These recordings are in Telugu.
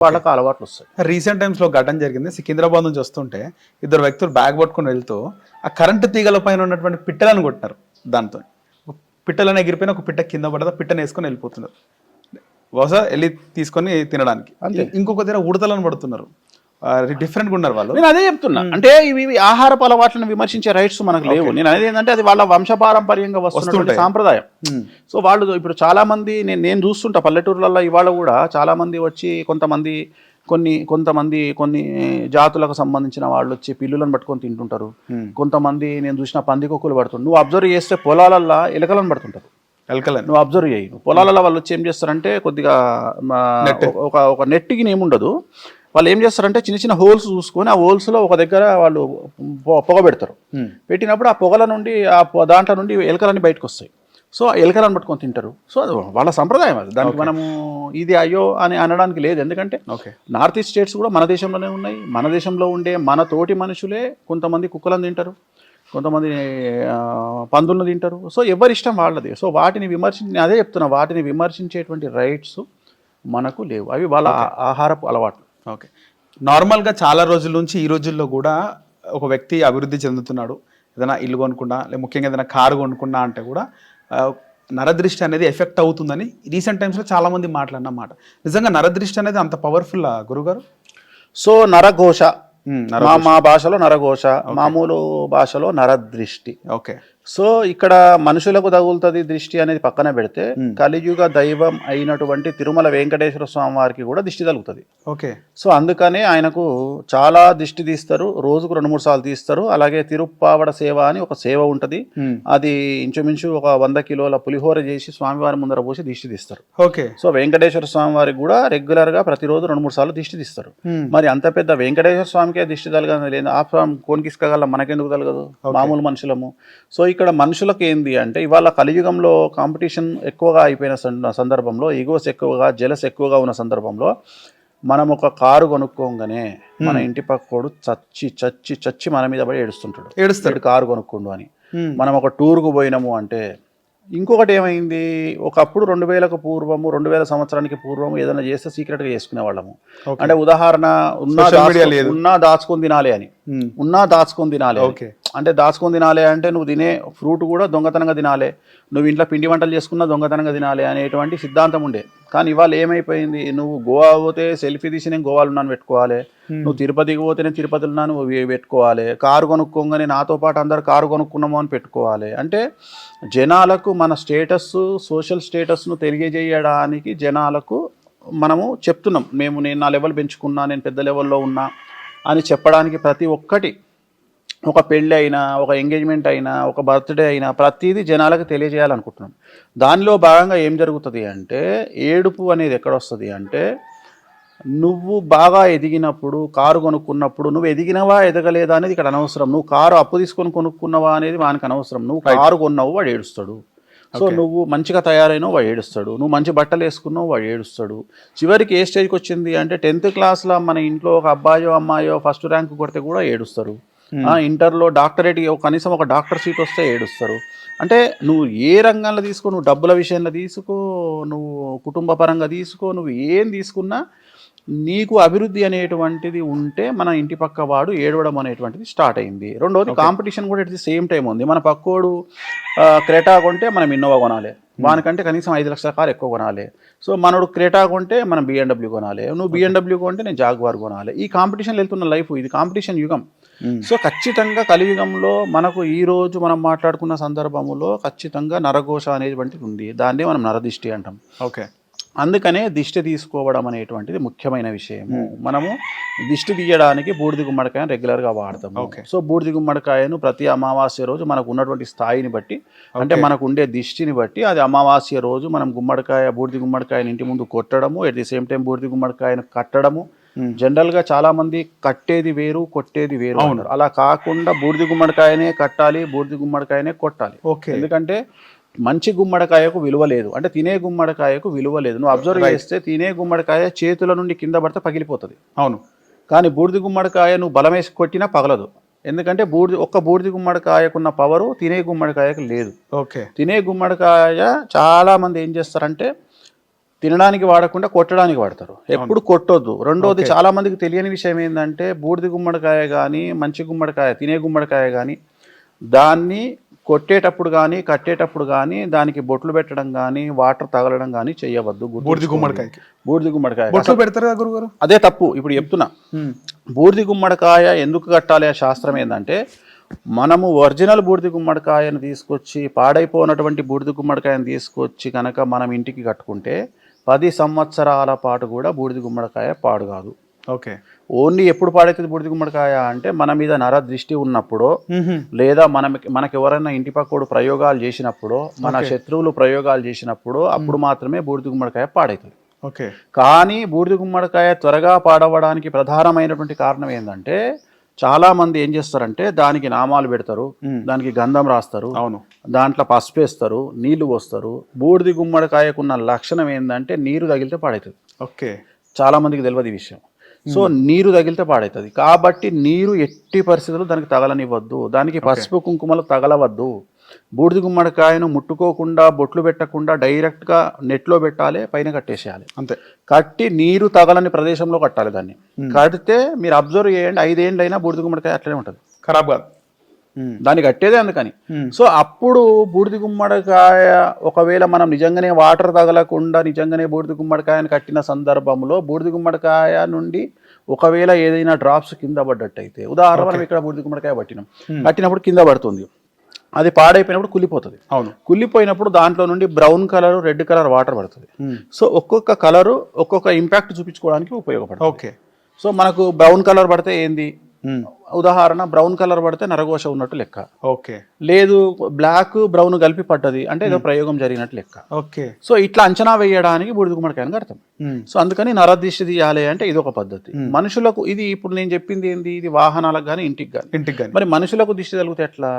వాళ్ళకి అలవాట్లు వస్తాయి. రీసెంట్ టైమ్స్లో ఘటన జరిగింది. సికింద్రాబాద్ నుంచి వస్తుంటే ఇద్దరు వ్యక్తులు బ్యాగ్ పట్టుకుని వెళ్తూ ఆ కరెంటు తీగల పైన ఉన్నటువంటి పిట్టలను కొట్టినారు. దాంతో పిట్టలను ఎగిరిపోయిన ఒక పిట్ట కింద పడదా, పిట్టను వేసుకొని వెళ్ళిపోతున్నారు. బహుశా వెళ్ళి తీసుకొని తినడానికి. ఇంకొక దగ్గర ఉడతలను పడుతున్నారు. డిఫరెంట్గా ఉన్నారు వాళ్ళు. నేను అదే చెప్తున్నా, అంటే ఇవి ఆహారపు అలవాట్లను విమర్శించే రైట్స్ మనకు లేవు. నేను అనేది ఏంటంటే అది వాళ్ళ వంశపారంపర్యంగా వస్తున్నటువంటి సాంప్రదాయం. సో వాళ్ళు ఇప్పుడు చాలా మంది నేను చూస్తుంటా పల్లెటూర్లలో ఇవాళ కూడా చాలా మంది వచ్చి కొంతమంది కొన్ని జాతులకు సంబంధించిన వాళ్ళు వచ్చి పిల్లులను పట్టుకొని తింటుంటారు. కొంతమంది నేను చూసిన పందికొక్కులు పడుతుంటారు. నువ్వు అబ్జర్వ్ చేస్తే పొలాలల్లో ఎలకలను పడుతుంటారు. నువ్వు అబ్జర్వ్ చేయి. పొలాలలో వాళ్ళు వచ్చి ఏం చేస్తారంటే కొద్దిగా ఒక నెట్కి ఏముండదు, వాళ్ళు ఏం చేస్తారంటే చిన్న చిన్న హోల్స్ చూసుకొని ఆ హోల్స్లో ఒక దగ్గర వాళ్ళు పొగ పెడతారు. పెట్టినప్పుడు ఆ పొగల నుండి దాంట్లో నుండి ఎలకలన్నీ బయటకు వస్తాయి. సో ఆ ఎలకలను పట్టుకొని తింటారు. సో అది వాళ్ళ సంప్రదాయం. అది దానికి మనము ఇది అయ్యో అని అనడానికి లేదు. ఎందుకంటే నార్త్ ఈస్ట్ స్టేట్స్ కూడా మన దేశంలోనే ఉన్నాయి. మన దేశంలో ఉండే మన తోటి మనుషులే కొంతమంది కుక్కలను తింటారు, కొంతమంది పందులను తింటారు. సో ఎవరి ఇష్టం వాళ్ళది. సో వాటిని అదే చెప్తున్నా, వాటిని విమర్శించేటువంటి రైట్స్ మనకు లేవు. అవి వాళ్ళ ఆహారపు అలవాట్లు. ఓకే. నార్మల్గా చాలా రోజుల నుంచి ఈ రోజుల్లో కూడా ఒక వ్యక్తి అభివృద్ధి చెందుతున్నాడు, ఏదైనా ఇల్లు కొనుక్కున్నా లేదా ముఖ్యంగా ఏదైనా కారు కొనుక్కున్నా అంటే కూడా నరదృష్టి అనేది ఎఫెక్ట్ అవుతుందని రీసెంట్ టైమ్స్లో చాలామంది మాట్లాడినమాట. నిజంగా నరదృష్టి అనేది అంత పవర్ఫుల్ గురుగారు? సో నరఘోష, మా భాషలో నరఘోష, మామూలు భాషలో నరదృష్టి. ఓకే. సో ఇక్కడ మనుషులకు తగులుతుంది దృష్టి అనేది పక్కన పెడితే కలియుగ దైవం అయినటువంటి తిరుమల వెంకటేశ్వర స్వామి వారికి కూడా దిష్టి తగులుతుంది. ఓకే. సో అందుకనే ఆయనకు చాలా దిష్టి తీస్తారు, రోజుకు 2-3 సార్లు తీస్తారు. అలాగే తిరుప్పావడ సేవ అని ఒక సేవ ఉంటుంది. అది ఇంచుమించు ఒక 100 కిలోల పులిహోర చేసి స్వామివారి ముందర పోసి దిష్టి తీస్తారు. ఓకే. సో వెంకటేశ్వర స్వామి వారికి కూడా రెగ్యులర్ గా ప్రతిరోజు 2-3 సార్లు దిష్టి తీస్తారు. మరి అంత పెద్ద వెంకటేశ్వర స్వామికే దిష్టి తగలదు లేదు, ఆ స్వామి కోనికిస్కగల మనకెందుకు తగలదు, మామూలు మనుషులము. సో ఇక్కడ మనుషులకు ఏంది అంటే ఇవాళ కలియుగంలో కాంపిటీషన్ ఎక్కువగా అయిపోయిన సందర్భంలో, ఈగోస్ ఎక్కువగా, జెలస్ ఎక్కువగా ఉన్న సందర్భంలో మనం ఒక కారు కొనుక్కోగానే మన ఇంటి పక్కోడు చచ్చి మన మీద పడి ఏడుస్తాడు కారు కొనుక్కోండు అని. మనం ఒక టూర్కు పోయినాము అంటే ఇంకొకటి ఏమైంది, ఒకప్పుడు 2000కు పూర్వము 2000 సంవత్సరానికి పూర్వము ఏదైనా చేస్తే సీక్రెట్గా చేసుకునే వాళ్ళము. అంటే ఉదాహరణ ఉన్నా దాచుకొని తినాలి అని, అంటే దాచుకొని తినాలి అంటే నువ్వు తినే ఫ్రూట్ కూడా దొంగతనంగా తినాలి, నువ్వు ఇంట్లో పిండి వంటలు చేసుకున్నా దొంగతనంగా తినాలి అనేటువంటి సిద్ధాంతం ఉండే. కానీ ఇవాళ ఏమైపోయింది, నువ్వు గోవా పోతే సెల్ఫీ తీసి నేను గోవాలో ఉన్నాను పెట్టుకోవాలి, నువ్వు తిరుపతికి పోతే నేను తిరుపతిలో ఉన్నాను పెట్టుకోవాలి, కారు కొనుక్కోగానే నాతో పాటు అందరు కారు కొనుక్కున్నాము అని పెట్టుకోవాలి. అంటే జనాలకు మన స్టేటస్, సోషల్ స్టేటస్ను తెలియజేయడానికి జనాలకు మనము చెప్తున్నాం, నేను నా లెవెల్ పెంచుకున్నా, నేను పెద్ద లెవెల్లో ఉన్నా అని చెప్పడానికి ప్రతి ఒక్కటి, ఒక పెళ్ళి అయినా, ఒక ఎంగేజ్మెంట్ అయినా, ఒక బర్త్డే అయినా ప్రతిదీ జనాలకు తెలియజేయాలనుకుంటున్నాం. దానిలో భాగంగా ఏం జరుగుతుంది అంటే ఏడుపు అనేది ఎక్కడొస్తుంది అంటే నువ్వు బాగా ఎదిగినప్పుడు, కారు కొనుక్కున్నప్పుడు నువ్వు ఎదిగినవా ఎదగలేదా అనేది ఇక్కడ అనవసరం. నువ్వు కారు అప్పు తీసుకొని కొనుక్కున్నావా అనేది వానికి అనవసరం. నువ్వు కారు కొన్నావు వాడు ఏడుస్తాడు. సో నువ్వు మంచిగా తయారైనావు వాడు ఏడుస్తాడు, నువ్వు మంచి బట్టలు వేసుకున్నావు వాడు ఏడుస్తాడు. చివరికి ఏ స్టేజ్కి వచ్చింది అంటే 10th క్లాస్లో మన ఇంట్లో ఒక అబ్బాయో అమ్మాయో ఫస్ట్ ర్యాంక్ కొడితే కూడా ఏడుస్తారు. ఇంటర్లో డాక్టరేట్ కనీసం ఒక డాక్టర్ సీట్ వస్తే ఏడుస్తారు. అంటే నువ్వు ఏ రంగంలో తీసుకో, నువ్వు డబ్బుల విషయంలో తీసుకో, నువ్వు కుటుంబ పరంగా తీసుకో, నువ్వు ఏం తీసుకున్నా నీకు అభివృద్ధి అనేటువంటిది ఉంటే మన ఇంటి పక్క వాడు ఏడవడం అనేటువంటిది స్టార్ట్ అయింది. రెండోది కాంపిటీషన్ కూడా ఎట్ ది సేమ్ టైం ఉంది. మన పక్కోడు క్రెటా కొంటే మనం ఇన్నోవా కొనాలి, వానికంటే కనీసం 5 లక్షల కారు ఎక్కువ కొనాలి. సో మనోడు క్రెటా కొంటే మనం BMW కొనాలి, నువ్వు BMW కొంటే నేను జాగ్వార్ కొనాలి. ఈ కాంపిటీషన్లో వెళ్తున్న లైఫ్ ఇది, కాంపిటీషన్ యుగం. సో ఖచ్చితంగా కలియుగంలో మనకు ఈ రోజు మనం మాట్లాడుకున్న సందర్భంలో ఖచ్చితంగా నరఘోష అనేటువంటిది ఉంది. దాన్నే మనం నరదిష్టి అంటాం. ఓకే. అందుకనే దిష్టి తీసుకోవడం అనేటువంటిది ముఖ్యమైన విషయము. మనము దిష్టి తీయడానికి బూడిద గుమ్మడికాయను రెగ్యులర్గా వాడతాము. సో బూడిద గుమ్మడికాయను ప్రతి అమావాస్య రోజు మనకు ఉన్నటువంటి స్థాయిని బట్టి, అంటే మనకు ఉండే దిష్టిని బట్టి, అది అమావాస్య రోజు మనం బూడిద గుమ్మడికాయని ఇంటి ముందు కొట్టడము, ఎట్ ది సేమ్ టైం బూడిద గుమ్మడికాయను కట్టడము. జనరల్గా చాలా మంది కట్టేది వేరు, కొట్టేది వేరు ఉన్నారు. అలా కాకుండా బూడిద గుమ్మడికాయనే కట్టాలి, బూడిద గుమ్మడికాయనే కొట్టాలి. ఎందుకంటే మంచి గుమ్మడికాయకు విలువ లేదు, అంటే తినే గుమ్మడికాయకు విలువ లేదు. నువ్వు అబ్జర్వ్ చేస్తే తినే గుమ్మడికాయ చేతుల నుండి కింద పడితే పగిలిపోతుంది. అవును. కానీ బూడిద గుమ్మడికాయ నువ్వు బలం వేసి కొట్టినా పగలదు. ఎందుకంటే బూడిద గుమ్మడికాయకున్న పవరు తినే గుమ్మడికాయకు లేదు. ఓకే. తినే గుమ్మడికాయ చాలా మంది ఏం చేస్తారంటే తినడానికి వాడకుండా కొట్టడానికి వాడతారు. ఎప్పుడు కొట్టొద్దు. రెండోది చాలా మందికి తెలియని విషయం ఏంటంటే బూడిద గుమ్మడికాయ కానీ మంచి గుమ్మడికాయ తినే గుమ్మడికాయ కానీ దాన్ని కొట్టేటప్పుడు కానీ కట్టేటప్పుడు కానీ దానికి బొట్లు పెట్టడం కానీ వాటర్ తగలడం కానీ చేయవద్దు. బూడిద గుమ్మడికాయకి బూడిద గుమ్మడికాయ బొట్లు పెడతారు కదా గురుగారు? అదే తప్పు. ఇప్పుడు చెప్తున్నా, బూడిద గుమ్మడికాయ ఎందుకు కట్టాలి ఆ శాస్త్రం ఏంటంటే మనము ఒరిజినల్ బూడిద గుమ్మడికాయను తీసుకొచ్చి పాడైపోయినటువంటి బూడిద గుమ్మడికాయను తీసుకొచ్చి కనుక మనం ఇంటికి కట్టుకుంటే 10 సంవత్సరాల పాటు కూడా బూడిద గుమ్మడికాయ పాడు కాదు. ఓకే. ఓన్లీ ఎప్పుడు పాడవుతుంది బూడిద గుమ్మడికాయ అంటే మన మీద నర దృష్టి ఉన్నప్పుడో లేదా మనకి ఎవరైనా ఇంటి పక్కోడు ప్రయోగాలు చేసినప్పుడో మన శత్రువులు ప్రయోగాలు చేసినప్పుడో అప్పుడు మాత్రమే బూడిద గుమ్మడికాయ పాడవుతుంది. ఓకే. కానీ బూడిద గుమ్మడికాయ త్వరగా పాడవడానికి ప్రధానమైనటువంటి కారణం ఏంటంటే చాలా మంది ఏం చేస్తారంటే దానికి నామాలు పెడతారు, దానికి గంధం రాస్తారు, అవును, దాంట్లో పసుపు వేస్తారు, నీళ్లు పోస్తారు. బూడిద గుమ్మడికాయకున్న లక్షణం ఏంటంటే నీరు తగిలితే పాడవుతుంది. ఓకే. చాలా మందికి తెలియదు ఈ విషయం. సో నీరు తగిలితే పాడవుతుంది. కాబట్టి నీరు ఎట్టి పరిస్థితుల్లో దానికి తగలనివ్వద్దు, దానికి పసుపు కుంకుమలు తగలవద్దు. బూడిద గుమ్మడికాయను ముట్టుకోకుండా బొట్లు పెట్టకుండా డైరెక్ట్గా నెట్లో పెట్టాలి, పైన కట్టేసేయాలి అంతే. కట్టి నీరు తగలని ప్రదేశంలో కట్టాలి. దాన్ని కడితే మీరు అబ్జర్వ్ చేయండి, 5 ఏళ్ళైనా బూడిద గుమ్మడికాయ అట్లనే ఉంటుంది, ఖరాబ్ కాదు. దాన్ని కట్టేదే అందుకని. సో అప్పుడు బూడిద గుమ్మడికాయ ఒకవేళ మనం నిజంగానే వాటర్ తగలకుండా నిజంగానే బూడిద గుమ్మడికాయను కట్టిన సందర్భంలో బూడిద గుమ్మడికాయ నుండి ఒకవేళ ఏదైనా డ్రాప్స్ కింద పడ్డట్టయితే, ఉదాహరణ మనం ఇక్కడ బూడిద గుమ్మడికాయ కట్టినప్పుడు కింద పడుతుంది, అది పాడైపోయినప్పుడు కుళ్ళిపోతుంది. అవును, కుళ్ళిపోయినప్పుడు దాంట్లో నుండి brown colour, red colour water పడుతుంది. సో ఒక్కొక్క కలరు ఒక్కొక్క ఇంపాక్ట్ చూపించుకోవడానికి ఉపయోగపడుతుంది. ఓకే. సో మనకు బ్రౌన్ కలర్ పడితే ఏంది, ఉదాహరణ బ్రౌన్ కలర్ పడితే నరఘోష ఉన్నట్టు లెక్క. ఓకే. లేదు బ్లాక్ బ్రౌన్ కలిపి పడ్డది అంటే ఏదో ప్రయోగం జరిగినట్టు లెక్క. ఓకే. సో ఇట్లా అంచనా వేయడానికి బూడిద గుమ్మడికాయని కడతాం. సో అందుకని నరదిష్టి తీయాలి అంటే ఇది ఒక పద్ధతి. మనుషులకు ఇది ఇప్పుడు నేను చెప్పింది ఏంది, ఇది వాహనాలకు కానీ ఇంటికి కానీ. మరి మనుషులకు దిష్టి తగిలితే ఎట్లా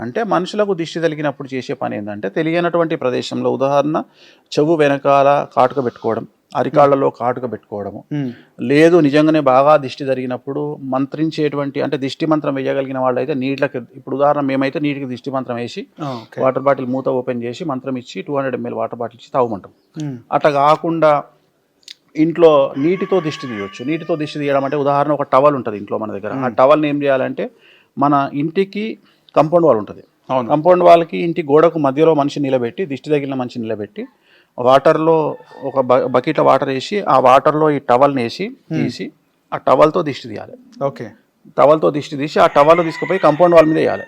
అంటే మనుషులకు దిష్టి తగిలినప్పుడు చేసే పని ఏంటంటే తెలియనటువంటి ప్రదేశంలో, ఉదాహరణ చెవు వెనకాల కాటుక పెట్టుకోవడం, అరికాళ్లలో కాటుక పెట్టుకోవడము, లేదు నిజంగానే బాగా దిష్టి జరిగినప్పుడు మంత్రించేటువంటి అంటే దిష్టి మంత్రం వేయగలిగిన వాళ్ళు అయితే నీటికి, ఇప్పుడు ఉదాహరణ మేమైతే నీటికి దిష్టి మంత్రం వేసి వాటర్ బాటిల్ మూత ఓపెన్ చేసి మంత్రం ఇచ్చి 200 ml వాటర్ బాటిల్ ఇచ్చి తాగుమంటాం. అట్లా కాకుండా ఇంట్లో నీటితో దిష్టి తీయవచ్చు. నీటితో దిష్టి తీయడం అంటే ఉదాహరణ ఒక టవల్ ఉంటుంది ఇంట్లో మన దగ్గర. ఆ టవల్ని ఏం చేయాలంటే మన ఇంటికి కాంపౌండ్ వాల్ ఉంటుంది, కాంపౌండ్ వాల్కి ఇంటి గోడకు మధ్యలో మనిషి నిలబెట్టి, దిష్టి తగిలిన మనిషి నిలబెట్టి వాటర్లో ఒక బకెట్లో వాటర్ వేసి ఆ వాటర్లో ఈ టవల్ని వేసి తీసి ఆ టవల్తో దిష్టి తీయాలి. ఓకే. టవల్తో దిష్టి తీసి ఆ టవల్ తీసుకుపోయి కాంపౌండ్ వాల్ మీద వేయాలి.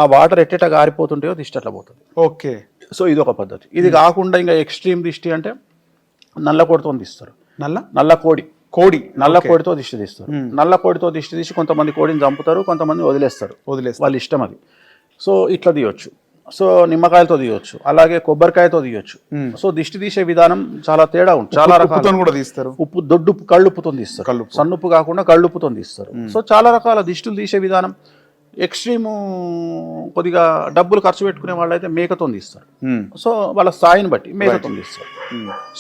ఆ వాటర్ ఎట్టేట గారిపోతుంటాయో దిష్టి అట్లా పోతుంది. ఓకే. సో ఇది ఒక పద్ధతి. ఇది కాకుండా ఇంకా ఎక్స్ట్రీమ్ దిష్టి అంటే నల్ల కోడితో తీస్తారు. నల్ల కోడితో దిష్టి తీస్తారు. నల్ల కోడితో దిష్టి తీసి కొంతమంది కోడిని చంపుతారు, కొంతమంది వదిలేస్తారు, వాళ్ళ ఇష్టం అది. సో ఇట్లా తీయొచ్చు. సో నిమ్మకాయలతో తీయొచ్చు, అలాగే కొబ్బరికాయతో తీయొచ్చు. సో దిష్టి తీసే విధానం చాలా తేడా ఉంటుంది. చాలా రకాల కూడా తీస్తారు. ఉప్పు, దొడ్డు కళ్ళుప్పుతో తీస్తారు, సన్నుప్పు కాకుండా కళ్ళుప్పుతో తీస్తారు. సో చాలా రకాల దిష్టిలు తీసే విధానం. ఎక్స్ట్రీమ్ కొద్దిగా డబ్బులు ఖర్చు పెట్టుకునే వాళ్ళు అయితే మేకతో తీస్తారు. సో వాళ్ళ స్థాయిని బట్టి మేకతో తీస్తారు.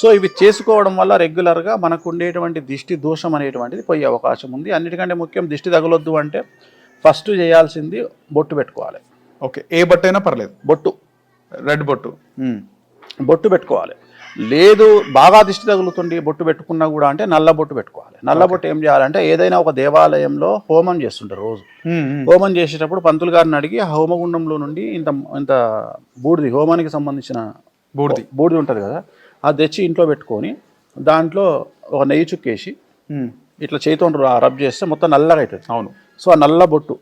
సో ఇవి చేసుకోవడం వల్ల రెగ్యులర్గా మనకు ఉండేటువంటి దిష్టి దోషం అనేటువంటిది పోయే అవకాశం ఉంది. అన్నిటికంటే ముఖ్యం దిష్టి తగలొద్దు అంటే ఫస్ట్ చేయాల్సింది బొట్టు పెట్టుకోవాలి. ఓకే. ఏ బొట్టు అయినా పర్లేదు, బొట్టు, రెడ్ బొట్టు పెట్టుకోవాలి. లేదు బాగా దిష్టి తగులుతుంది బొట్టు పెట్టుకున్నా కూడా అంటే నల్ల బొట్టు పెట్టుకోవాలి. నల్ల బొట్టు ఏం చేయాలంటే ఏదైనా ఒక దేవాలయంలో హోమం చేస్తుంటారు రోజు. హోమం చేసేటప్పుడు పంతులు గారిని అడిగి ఆ హోమగుండంలో నుండి ఇంత బూడిది, హోమానికి సంబంధించిన బూడిది ఉంటుంది కదా, అది తెచ్చి ఇంట్లో పెట్టుకొని దాంట్లో ఒక నెయ్యి చుక్కేసి ఇట్లా చేతితో రబ్ చేస్తే మొత్తం నల్లగా అవుతుంది. అవును. సో ఆ నల్ల బొట్టు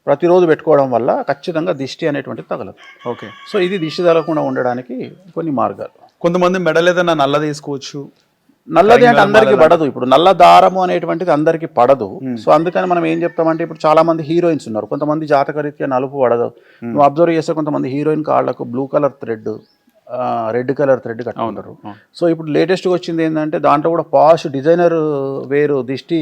ప్రతిరోజు పెట్టుకోవడం వల్ల ఖచ్చితంగా దిష్టి అనేటువంటిది తగలదు. ఓకే. సో ఇది దిష్టి తగలకుండా ఉండడానికి కొన్ని మార్గాలు. కొంతమంది మెడల్ ఏదైనా నల్ల తీసుకోవచ్చు. నల్లది అంటే అందరికి పడదు. ఇప్పుడు నల్ల దారము అనేటువంటిది అందరికి పడదు. సో అందుకని మనం ఏం చెప్తామంటే ఇప్పుడు చాలా మంది హీరోయిన్స్ ఉన్నారు, కొంతమంది జాతకరీత్యా నలుపు పడదు. నువ్వు అబ్జర్వ్ చేస్తే కొంతమంది హీరోయిన్ కాళ్ళకు blue colour thread, red colour thread కట్టుకుంటారు. సో ఇప్పుడు లేటెస్ట్గా వచ్చింది ఏంటంటే దాంట్లో కూడా పాష్ డిజైనర్ వేరు దిష్టి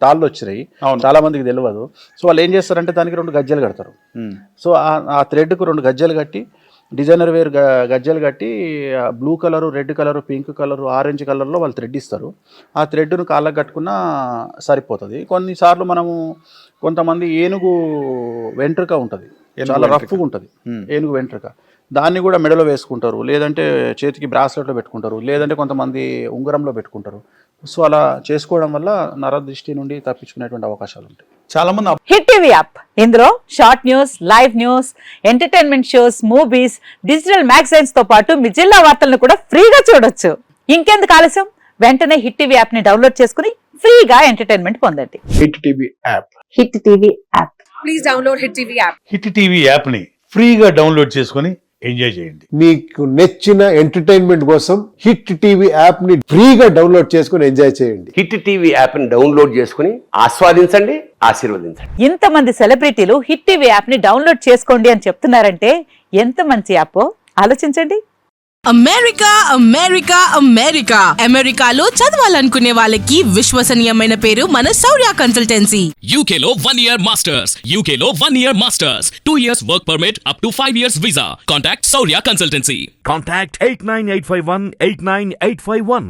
తాళ్ళు వచ్చినాయి, చాలా మందికి తెలియదు. సో వాళ్ళు ఏం చేస్తారంటే దానికి 2 గజ్జలు కడతారు. సో ఆ థ్రెడ్కు 2 గజ్జలు కట్టి డిజైనర్ వేరు గజ్జలు కట్టి blue colour, red colour, pink colour, orange కలర్లో వాళ్ళు థ్రెడ్ ఇస్తారు. ఆ థ్రెడ్ను కాళ్ళకు కట్టుకున్నా సరిపోతుంది. కొన్నిసార్లు మనము కొంతమంది ఏనుగు వెంట్రుక ఉంటుంది, చాలా రఫ్గా ఉంటుంది ఏనుగు వెంట్రుక. దాన్ని కూడా మెడలో వేసుకుంటారు, లేదంటే చేతికి బ్రాస్లెట్లో పెట్టుకుంటారు, లేదంటే కొంతమంది ఉంగరంలో పెట్టుకుంటారు. సో అలా చేసుకోవడం వల్ల నరదృష్టి నుండి తప్పించుకునేటువంటి అవకాశాలు ఉంటాయి. చాలా మంది హిట్ టీవీ యాప్, ఇందులో short news, live news, entertainment shows, movies, digital magazines తో పాటు మీ జిల్లా వార్తలను కూడా ఫ్రీగా చూడొచ్చు. ఇంకెందుకు ఆలస్యం, వెంటనే హిట్ టీవీ యాప్ ని డౌన్లోడ్ చేసుకుని ఫ్రీగా ఎంటర్టైన్మెంట్ పొందండి. Hit TV app. Hit TV app. Please download Hit TV app. Hit TV యాప్ని ఫ్రీగా డౌన్లోడ్ చేసుకొని ఎంజాయ్ చేయండి. మీకు నచ్చిన ఎంటర్టైన్మెంట్ కోసం హిట్ టీవీ యాప్ ని ఫ్రీగా డౌన్లోడ్ చేసుకుని ఎంజాయ్ చేయండి. హిట్ టీవీ యాప్ని డౌన్లోడ్ చేసుకుని ఆస్వాదించండి, ఆశీర్వదించండి. ఇంతమంది సెలబ్రిటీలు హిట్ టీవీ యాప్ ని డౌన్లోడ్ చేసుకోండి అని చెప్తున్నారంటే ఎంత మంచి యాప్ ఆలోచించండి. అమెరికా అమెరికా అమెరికా అమెరికాలో చదవాలనుకునే వాళ్ళకి విశ్వసనీయమైన పేరు మన శౌర్య కన్సల్టెన్సీ. UK లో 1 year masters. UK లో 1 year masters. 2 years work permit up to 5 years visa. Contact Saurya Consultancy. Contact 89851 89851.